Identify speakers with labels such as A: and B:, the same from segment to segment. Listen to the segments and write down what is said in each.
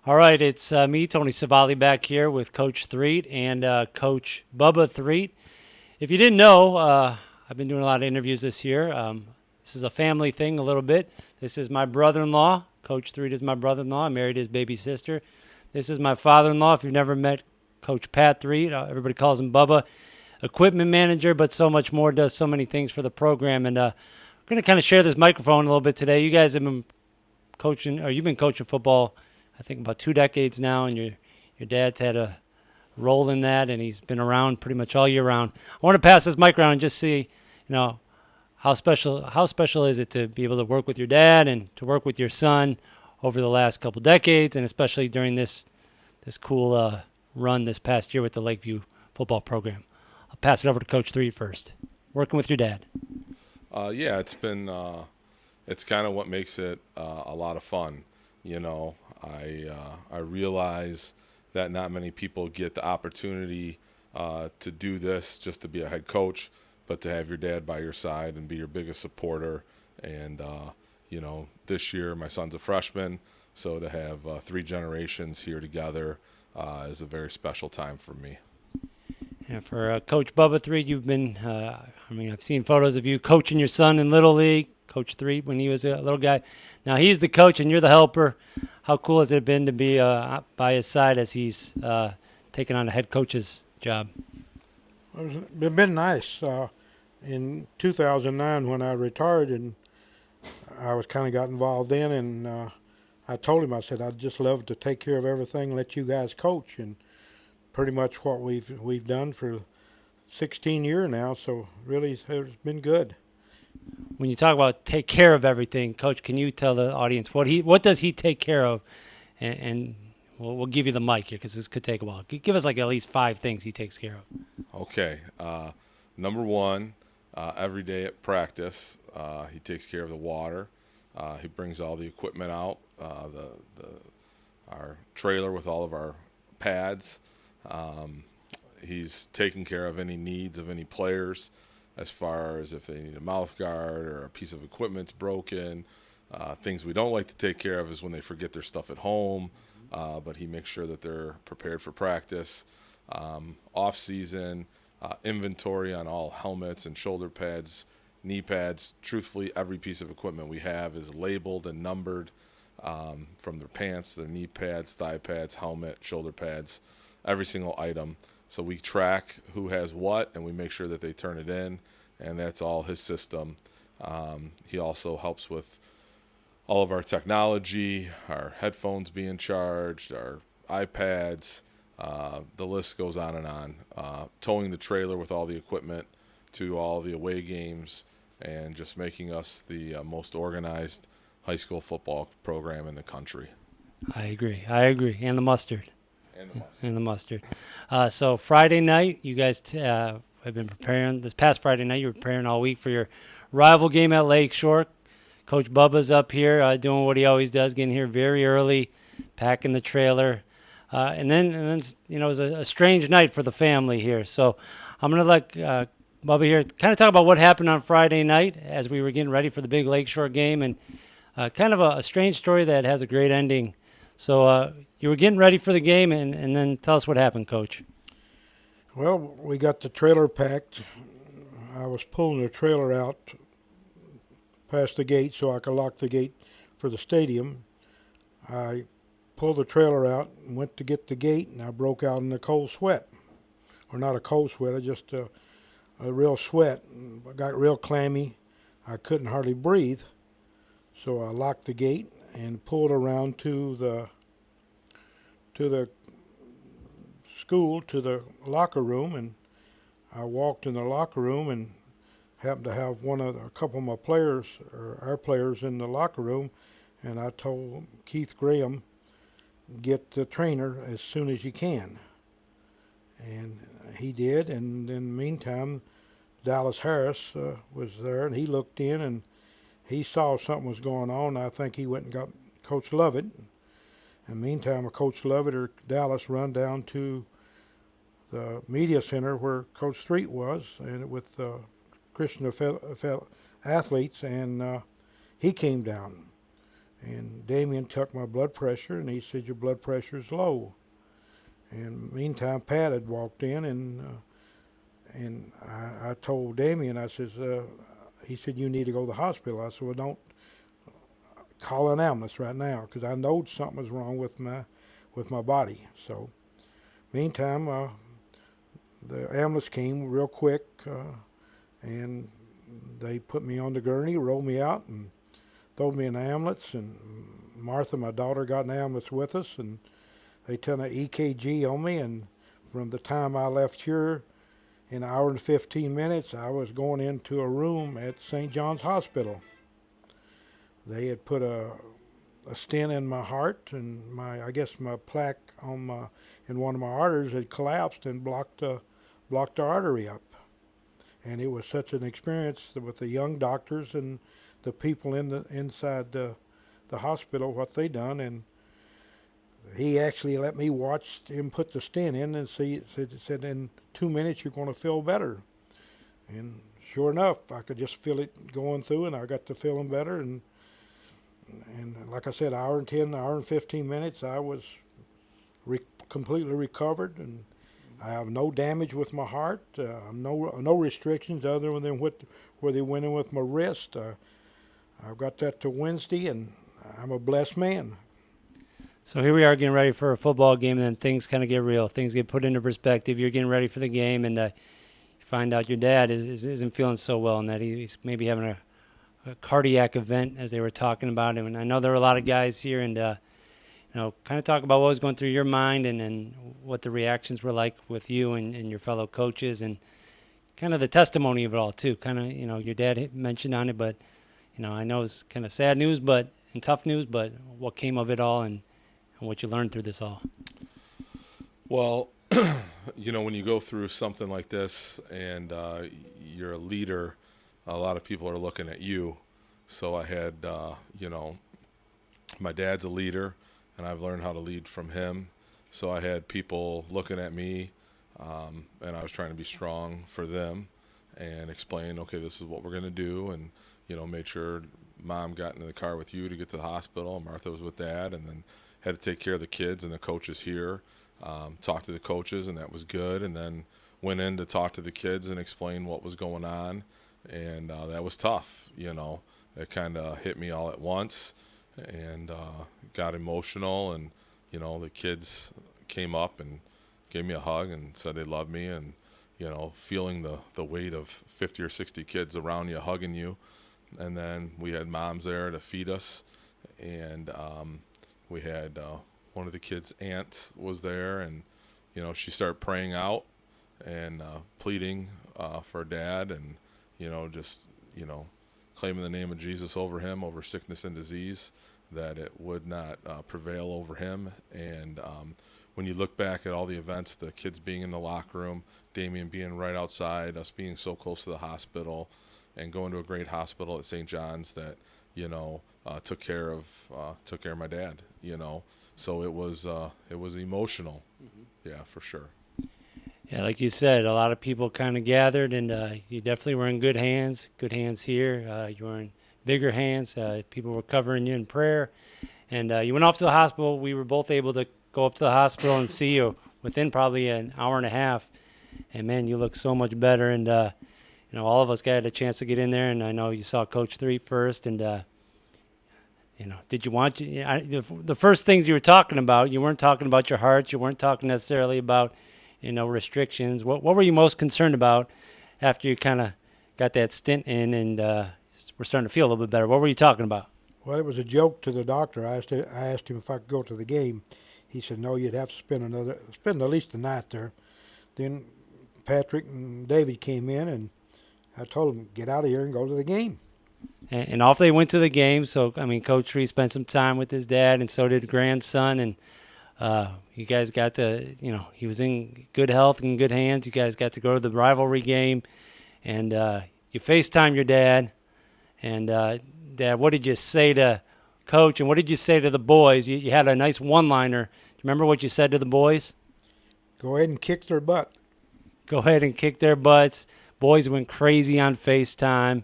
A: All right, it's me, Tony Savali, back here with Coach Threet and Coach Bubba Threet. If you didn't know, I've been doing a lot of interviews this year. This is a family thing a little bit. This is my brother-in-law. Coach Threet is my brother-in-law. I married his baby sister. This is my father-in-law. If you've never met Coach Pat Threet, everybody calls him Bubba. Equipment manager, but so much more, does so many things for the program. And we're going to kind of share this microphone a little bit today. You guys have been coaching, or you've been coaching football, I think about 2 decades now, and your dad's had a role in that, and he's been around pretty much all year round. I want to pass this mic around and just see, how special is it to be able to work with your dad and to work with your son over the last couple decades, and especially during this cool run this past year with the Lakeview football program. I'll pass it over to Coach Threet first. Working with your dad.
B: Yeah, it's been it's kind of what makes it a lot of fun. I realize that not many people get the opportunity to do this, just to be a head coach, but to have your dad by your side and be your biggest supporter. And this year my son's a freshman, so to have 3 generations here together is a very special time for me.
A: And for Coach Bubba Threet, you've been, I've seen photos of you coaching your son in Little League, Coach Threet when he was a little guy. Now he's the coach and you're the helper. How cool has it been to be by his side as he's taking on a head coach's job?
C: It's been nice. In 2009 when I retired, and I was kind of got involved then, and I told him, I said, I'd just love to take care of everything and let you guys coach. And pretty much what we've done for 16 years now, so really it's been good.
A: When you talk about take care of everything, Coach, can you tell the audience what does he take care of? And we'll give you the mic here because this could take a while. Give us like at least 5 things he takes care of.
B: Okay. Number one, every day at practice, he takes care of the water. He brings all the equipment out, our trailer with all of our pads. He's taking care of any needs of any players, as far as if they need a mouth guard or a piece of equipment's broken. Things we don't like to take care of is when they forget their stuff at home, but he makes sure that they're prepared for practice. Off-season, inventory on all helmets and shoulder pads, knee pads. Truthfully, every piece of equipment we have is labeled and numbered, from their pants, their knee pads, thigh pads, helmet, shoulder pads, every single item. So we track who has what, and we make sure that they turn it in, and that's all his system. He also helps with all of our technology, our headphones being charged, our iPads, the list goes on and on. Towing the trailer with all the equipment to all the away games, and just making us the most organized high school football program in the country.
A: I agree. And the mustard.
B: And the mustard.
A: So Friday night, you guys have been preparing. This past Friday night, you were preparing all week for your rival game at Lakeshore. Coach Bubba's up here doing what he always does, getting here very early, packing the trailer. And then it was a strange night for the family here. So I'm going to let Bubba here kind of talk about what happened on Friday night as we were getting ready for the big Lakeshore game, and kind of a strange story that has a great ending. So you were getting ready for the game, and then tell us what happened, Coach.
C: Well, we got the trailer packed. I was pulling the trailer out past the gate so I could lock the gate for the stadium. I pulled the trailer out and went to get the gate, and I broke out in a cold sweat. Or not a cold sweat, just a real sweat. I got real clammy. I couldn't hardly breathe. So I locked the gate and pulled around to the school, to the locker room, and I walked in the locker room and happened to have a couple of my players, or our players, in the locker room, and I told Keith Graham, get the trainer as soon as you can. And he did, and in the meantime, Dallas Harris was there, and he looked in, and he saw something was going on. I think he went and got Coach Lovett. In the meantime, Coach Lovett or Dallas run down to the media center where Coach Threet was, and with Christian athletes, and he came down. And Damien took my blood pressure, and he said, your blood pressure is low. And meantime, Pat had walked in, and I told Damien, I says, he said, you need to go to the hospital. I said, well, don't call an ambulance right now, because I know something was wrong with my body. So meantime, the ambulance came real quick, and they put me on the gurney, rolled me out, and threw me in the ambulance. And Martha, my daughter, got in the ambulance with us, and they done an EKG on me. And from the time I left here, in an hour and 15 minutes, I was going into a room at St. John's Hospital. They had put a stent in my heart, and I guess my plaque in one of my arteries had collapsed and blocked the artery up. And it was such an experience with the young doctors and the people inside the hospital, what they done. And he actually let me watch him put the stent in, and said in 2 minutes you're going to feel better. And sure enough, I could just feel it going through, and I got to feeling better. And like I said, hour and 15 minutes, I was completely recovered, and I have no damage with my heart, no restrictions other than where they went in with my wrist. I've got that to Wednesday, and I'm a blessed man.
A: So here we are getting ready for a football game, and then things kind of get real. Things get put into perspective. You're getting ready for the game, and you find out your dad isn't feeling so well, and that he's maybe having a cardiac event, as they were talking about him. And I know there were a lot of guys here, and kind of talk about what was going through your mind, and what the reactions were like with you and your fellow coaches, and kind of the testimony of it all too. Kind of, your dad mentioned on it, but I know it's kind of sad news, and tough news, but what came of it all, and what you learned through this all.
B: Well, when you go through something like this and you're a leader, a lot of people are looking at you. So I had, my dad's a leader, and I've learned how to lead from him. So I had people looking at me, and I was trying to be strong for them and explain, okay, this is what we're going to do, and, made sure Mom got into the car with you to get to the hospital. Martha was with Dad, and then had to take care of the kids and the coaches here, talk to the coaches, and that was good. And then went in to talk to the kids and explain what was going on, and that was tough. It kind of hit me all at once, and got emotional. And the kids came up and gave me a hug and said they loved me, and feeling the weight of 50 or 60 kids around you hugging you. And then we had moms there to feed us, and we had one of the kids' aunts was there, and she started praying out and pleading for Dad, and just claiming the name of Jesus over him, over sickness and disease, that it would not prevail over him. And when you look back at all the events, the kids being in the locker room, Damien being right outside, us being so close to the hospital, and going to a great hospital at St. John's that took care of my dad. So it was emotional. Mm-hmm. Yeah, for sure.
A: Yeah, like you said, a lot of people kind of gathered, and you definitely were in good hands. Good hands here. You were in bigger hands. People were covering you in prayer, and you went off to the hospital. We were both able to go up to the hospital and see you within probably an hour and a half. And man, you look so much better. And all of us got a chance to get in there, and I know you saw Coach Threet first, and did you want the first things you were talking about? You weren't talking about your heart. You weren't talking necessarily about restrictions. What were you most concerned about after you kind of got that stint in and we're starting to feel a little bit better? What were you talking about?
C: Well, it was a joke to the doctor. I asked him if I could go to the game. He said, no, you'd have to spend at least the night there. Then Patrick and David came in, and I told them, get out of here and go to the game.
A: And off they went to the game. So, Coach Threet spent some time with his dad, and so did grandson. And you guys got to, he was in good health and good hands. You guys got to go to the rivalry game. And you FaceTime your dad. And, Dad, what did you say to Coach, and what did you say to the boys? You had a nice one-liner. Do you remember what you said to the boys?
C: Go ahead and kick their butt.
A: Go ahead and kick their butts. Boys went crazy on FaceTime.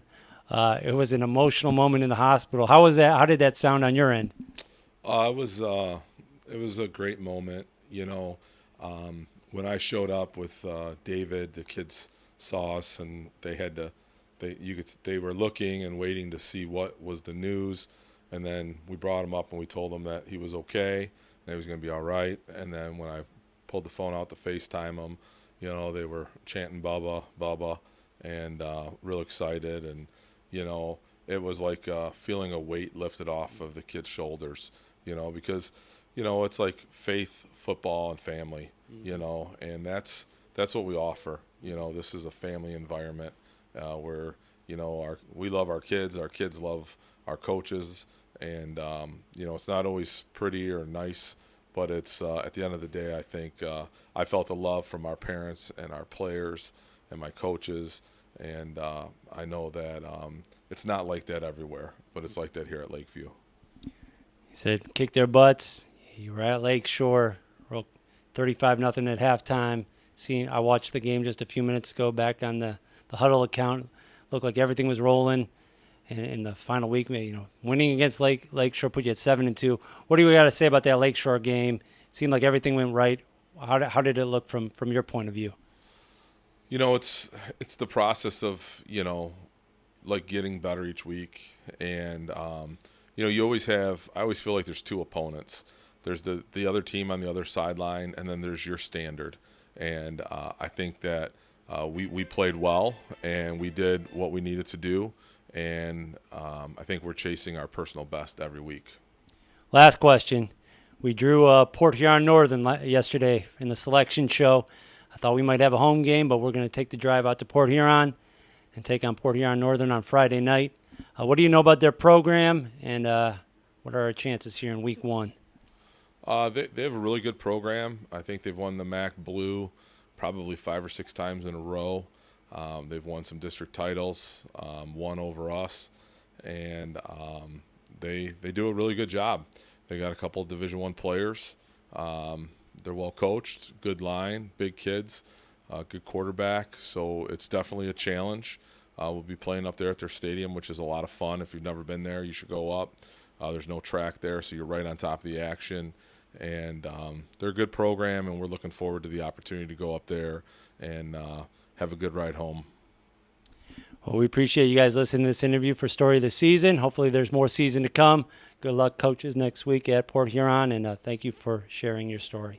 A: It was an emotional moment in the hospital. How was that? How did that sound on your end?
B: It was a great moment. When I showed up with David, the kids saw us and they were looking and waiting to see what was the news, and then we brought him up and we told him that he was okay and he was going to be all right. And then when I pulled the phone out to FaceTime him, they were chanting Bubba, Bubba, and real excited. And it was like feeling a weight lifted off of the kid's shoulders. Because it's like faith, football, and family. And that's what we offer. This is a family environment where we love our kids love our coaches, and it's not always pretty or nice, but it's at the end of the day, I think I felt the love from our parents and our players and my coaches, and I know that it's not like that everywhere, but it's like that here at Lakeview.
A: He said, kick their butts. You were at Lakeshore, 35-0 at halftime. I watched the game just a few minutes ago back on the hudl account. Looked like everything was rolling. And in the final week, winning against Lakeshore put you at 7-2. What do you got to say about that Lakeshore game? It seemed like everything went right. How did it look from your point of view?
B: It's the process of like getting better each week, and I always feel like there's two opponents. There's the other team on the other sideline, and then there's your standard. And I think that we played well, and we did what we needed to do. And I think we're chasing our personal best every week.
A: Last question. We drew Port Huron Northern yesterday in the selection show. I thought we might have a home game, but we're going to take the drive out to Port Huron and take on Port Huron Northern on Friday night. What do you know about their program, and what are our chances here in week 1?
B: They have a really good program. I think they've won the MAC Blue probably 5 or 6 times in a row. They've won some district titles, one over us, and they do a really good job. They got a couple of Division I players. They're well coached, good line, big kids, good quarterback. So it's definitely a challenge. We'll be playing up there at their stadium, which is a lot of fun. If you've never been there, you should go up. There's no track there, so you're right on top of the action. And they're a good program, and we're looking forward to the opportunity to go up there and have a good ride home.
A: Well, we appreciate you guys listening to this interview for Story of the Season. Hopefully there's more season to come. Good luck, coaches, next week at Port Huron, and thank you for sharing your story.